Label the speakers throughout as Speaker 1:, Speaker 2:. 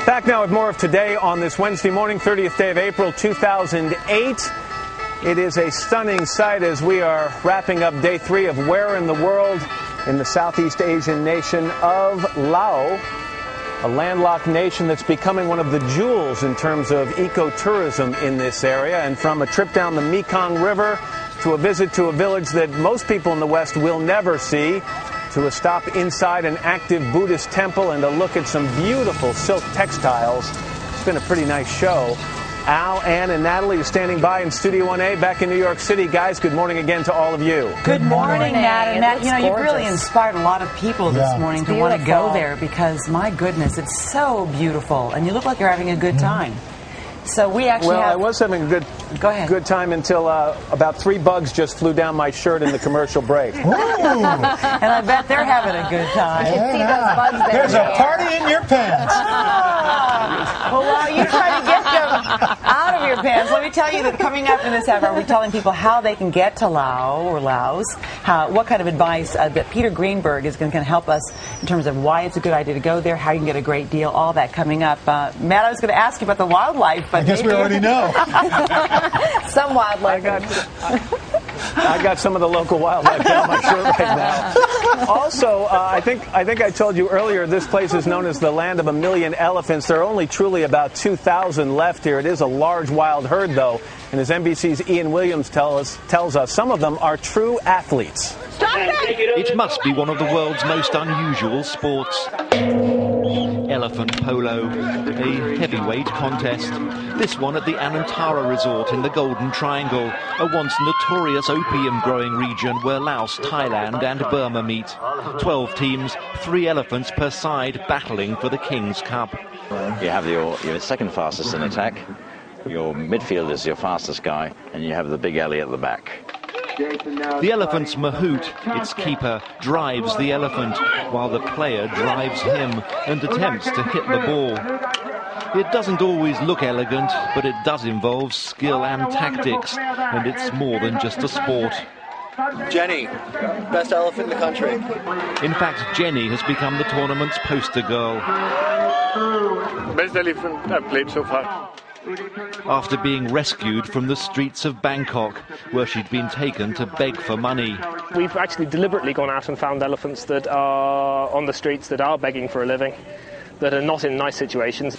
Speaker 1: Back now with more of Today on this Wednesday morning, 30th day of April, 2008. It is a stunning sight as we are wrapping up day 3 of Where in the World in the Southeast Asian nation of Laos, a landlocked nation that's becoming one of the jewels in terms of ecotourism in this area. And from a trip down the Mekong River to a visit to a village that most people in the West will never see, to a stop inside an active Buddhist temple and a look at some beautiful silk textiles. It's been a pretty nice show. Al, Ann, and Natalie are standing by in Studio 1A back in New York City. Guys, good morning again to all of you.
Speaker 2: Good morning, Nat. And Nat, you know, you've really inspired a lot of people this morning to want to go there because, my goodness, it's so beautiful. And you look like you're having a good time. So we actually
Speaker 1: I was having a good time until about 3 bugs just flew down my shirt in the commercial break.
Speaker 2: And I bet they're having a good time.
Speaker 3: I can see those bugs there.
Speaker 4: There's a party in your pants.
Speaker 2: Well, while you try to get them out of your pants, let me tell you that coming up in this hour, we're telling people how they can get to Laos, what kind of advice that Peter Greenberg is going to help us in terms of why it's a good idea to go there, how you can get a great deal, all that coming up. Matt, I was going to ask you about the wildlife, but
Speaker 4: I guess we already know.
Speaker 3: Some wildlife.
Speaker 1: I got some of the local wildlife down my shirt right now. Also, I think I told you earlier, this place is known as the land of a million elephants. There are only truly about 2,000 left here. It is a large wild herd, though. And as NBC's Ian Williams tells us, some of them are true athletes.
Speaker 5: It must be one of the world's most unusual sports. Elephant polo, a heavyweight contest. This one at the Anantara Resort in the Golden Triangle, a once notorious opium-growing region where Laos, Thailand and Burma meet. 12 teams, 3 elephants per side, battling for the King's Cup.
Speaker 6: You have your second fastest in attack, your midfield is your fastest guy, and you have the big alley at the back.
Speaker 5: The elephant's mahout, its keeper, drives the elephant, while the player drives him and attempts to hit the ball. It doesn't always look elegant, but it does involve skill and tactics, and it's more than just a sport.
Speaker 7: Jenny, best elephant in the country.
Speaker 5: In fact, Jenny has become the tournament's poster girl.
Speaker 8: Best elephant I've played so far.
Speaker 5: After being rescued from the streets of Bangkok, where she'd been taken to beg for money.
Speaker 8: We've actually deliberately gone out and found elephants that are on the streets, that are begging for a living, that are not in nice situations.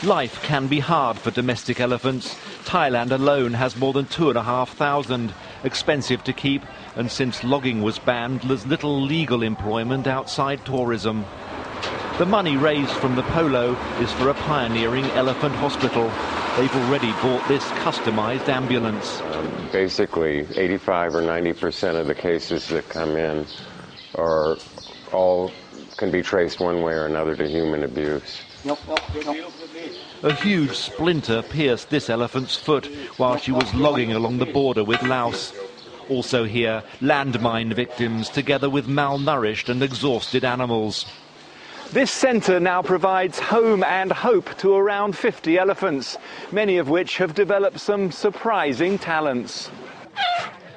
Speaker 5: Life can be hard for domestic elephants. Thailand alone has more than 2,500, expensive to keep, and since logging was banned, there's little legal employment outside tourism. The money raised from the polo is for a pioneering elephant hospital. They've already bought this customized ambulance.
Speaker 9: Basically, 85 or 90% of the cases that come in are all can be traced one way or another to human abuse.
Speaker 5: A huge splinter pierced this elephant's foot while she was logging along the border with Laos. Also here, landmine victims together with malnourished and exhausted animals. This centre now provides home and hope to around 50 elephants, many of which have developed some surprising talents.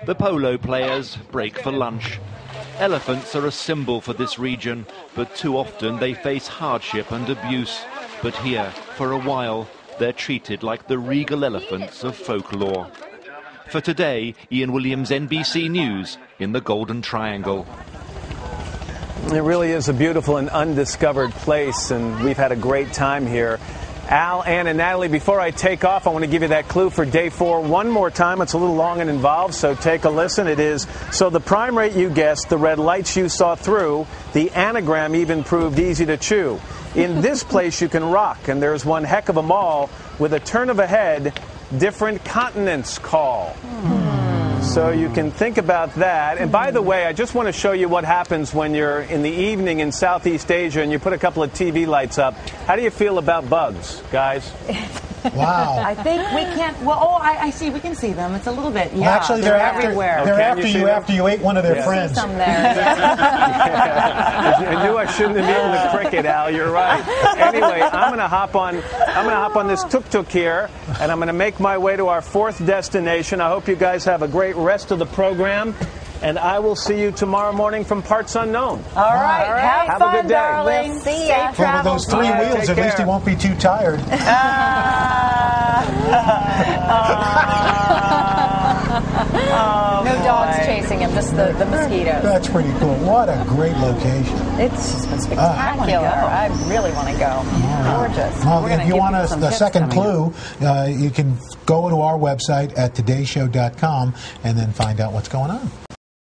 Speaker 5: The polo players break for lunch. Elephants are a symbol for this region, but too often they face hardship and abuse. But here, for a while, they're treated like the regal elephants of folklore. For today, Ian Williams, NBC News, in the Golden Triangle.
Speaker 1: It really is a beautiful and undiscovered place, and we've had a great time here. Al, Ann, and Natalie, before I take off, I want to give you that clue for day 4 one more time. It's a little long and involved, so take a listen. It is, so the prime rate you guessed, the red lights you saw through, the anagram even proved easy to chew. In this place you can rock, and there's one heck of a mall with a turn of a head, different continents call. So you can think about that. And by the way, I just want to show you what happens when you're in the evening in Southeast Asia and you put a couple of TV lights up. How do you feel about bugs, guys?
Speaker 4: Wow.
Speaker 2: I think we can't. Well, I see. We can see them. It's a little bit. Yeah,
Speaker 4: well, actually, they're
Speaker 2: everywhere.
Speaker 4: They're after you ate one of their friends.
Speaker 2: Some there.
Speaker 1: I knew I shouldn't have eaten the cricket, Al. You're right. Anyway, I'm going to hop on this tuk-tuk here, and I'm going to make my way to our 4th destination. I hope you guys have a great rest of the program. and I will see you tomorrow morning from parts unknown.
Speaker 2: All right. Have
Speaker 1: a
Speaker 2: fun,
Speaker 1: good day.
Speaker 2: darling.
Speaker 3: We'll see
Speaker 2: Safe
Speaker 3: ya.
Speaker 4: Well, with
Speaker 2: travels.
Speaker 4: those 3 wheels, at least he won't be too tired.
Speaker 3: No dogs chasing him, just the mosquitoes.
Speaker 4: That's pretty cool. What a great location.
Speaker 3: It's just been spectacular. I really want to go. Gorgeous.
Speaker 4: Well, if you want the second clue, you can go to our website at todayshow.com and then find out what's going on.